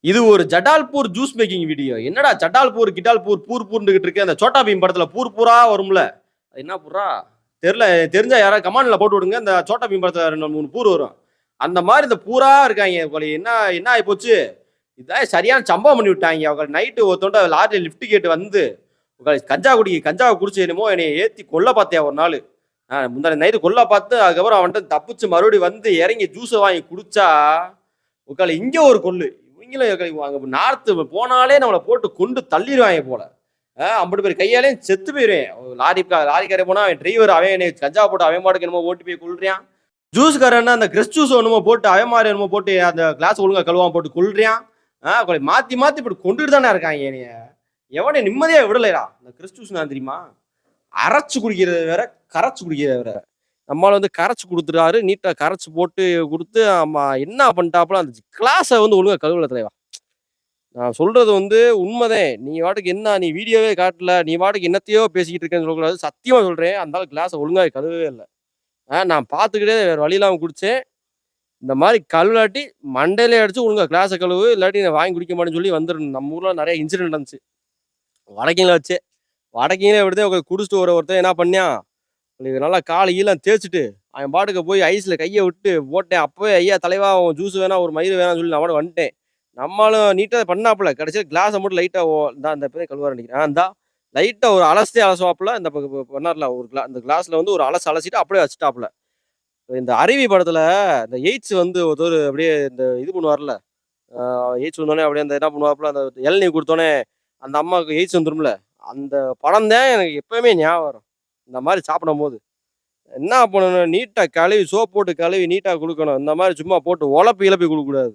இது ஒரு ஜடால்பூர் juice making video. என்னடா ஜடால்பூர், கிடால்பூர், பூர் பூர்ன்னுகிட்டு இருக்கு. அந்த சோட்டா பீம் படத்துல பூர் பூரா வரும்ல. அது என்ன பூரா? தெரியல. தெரிஞ்சா யாராவது கமெண்ட்ல போட்டு விடுங்க. இந்த சோட்டா பீம் படத்துல 2, 3 பூர் வரும். அந்த மாரி இந்த பூரா இருக்காய்ங்க. போல என்ன என்ன ஆயிப்போச்சு? இதான் சரியான சம்பவம் பண்ணி விட்டாய்ங்க. அவங்க நைட்டு ஒருத்தன்ட்ட லாரில லிஃப்ட் கேட்டு வந்து கஞ்சாவ குடிச்சு என்னமோ என்னைய ஏத்தி கொல்ல பார்த்தியா ஒரு நாளு. முந்தான நைட்டு கொல்ல பார்த்து அதுக்கப்புறம் அவன்ட்ட தப்பிச்சு மறுபடியும் வந்து இறங்கி ஜூஸ வாங்கி குடிச்சா, இங்க ஒரு கொள்ளு. இவங்களும் அங்க நார்த்து போனாலே நம்மள போட்டு கொண்டு தள்ளிருவாய்ங்க போல. அம்புட்டு பேர் கையாலேயும் செத்து போயிருவேன். லாரிக்காரன் போனா அவன் டிரைவர் அவன் என்னைய கஞ்சா போட்டு அவன் பாட்டுக்கு என்னமோ ஓட்டி போய் கொல்றான். ஜூஸ்காரன் அந்த கிறிஸ் ஜூஸ் என்னமோ போட்டு அவன் மாரி என்னமோ போட்டு அந்த கிளாஸ் ஒழுங்கா கழுவாம போட்டு கொல்றான். மாத்தி மாத்தி இப்படி கொண்டுட்டு தானே இருக்காங்க என்னைய. எவனையும் நிம்மதியா விடலைடா. இந்த கிறிஸ் ஜூஸ் நான் தெரியுமா? அரைச்சு குடிக்கிறது வேற, கரைச்சு குடிக்கிறது வேற. நம்மால வந்து கரைச்சு குடுத்துட்டாரு. நீட்டா கரைச்சு போட்டு குடுத்து, ஆமா என்ன பண்ணிட்டாப்புல அந்த கிளாஸ வந்து ஒழுங்கா கழுவல தலைவா. நான் சொல்றது வந்து உண்மதான். நீ பாட்டுக்கு என்ன நீ வீடியோவே காட்டல. நீ பாட்டுக்கு என்னத்தையோ பேசிக்கிட்டு இருக்கேன்னு சொல்லக்கூடாது. சத்தியமா சொல்றேன். அந்த ஆளு கிளாஸ ஒழுங்கா கழுவவே இல்ல. நான் பார்த்துக்கிட்டே வேற வழி இல்லாம குடிச்சேன். இந்த மாரி கழுவாட்டி மண்டையிலே அடிச்சு ஒழுங்கா கிளாஸ கழுவு. இல்லாட்டி நான் வாங்கி குடிக்க மாட்டேன்னு சொல்லி வந்துரணும். நம்ம ஊர்ல நெறைய இன்சிடென்ட் நடந்துச்சு. வடக்கீல வச்சு. வடக்கீல இப்படித்தான் குடிச்சிட்டு ஒருத்தன் என்ன பண்ணான்? நல்லா கால கீழ தேய்ச்சிட்டு, அவன் பாட்டுக்கு போய் ஐஸ்ல கைய விட்டு போட்டேன். அப்பவே ஐயா தலைவா உன் ஜூஸ் வேணாம், ஒரு மயிரு வேணாம்னு சொல்லி நான் பாட்டுக்கு வந்துட்டேன். நம்மளும் நீட்டா பண்ணாப்புல. கடைசியில கிளாஸ மட்டும் லைட்டா இந்த இப்பதான் கழுவாரு நினைக்கிறேன். இந்தா லைட்டா ஒரு அலசுவாப்புல. இந்த பண்ணார்ல ஒரு இந்த கிளாஸ்ல வந்து ஒரு அலசிட்டு அப்படியே வச்சுட்டாப்புல. இந்த அருவி படத்துல இந்த எய்ட்ஸ் வந்து ஒருத்தர் அப்படியே இந்த இது பண்ணுவார்ல. எய்ட்ஸ் வந்தோடனே அப்படியே அந்த என்ன பண்ணுவாப்புல, அந்த இளநீ குடுத்தோனே அந்த அம்மாவுக்கு எய்ட்ஸ் வந்துரும்ல. அந்த படம் தான் எனக்கு எப்பவுமே ஞாபகம் வரும். இந்த மாரி சாப்பிடும்போது. என்ன பண்ணணும்? நீட்டா கழுவி சோப் போட்டு கழுவி நீட்டா குடுக்கணும். இந்த மாரி சும்மா போட்டு ஒலப்பி கிளப்பி குடுக்கக்கூடாது.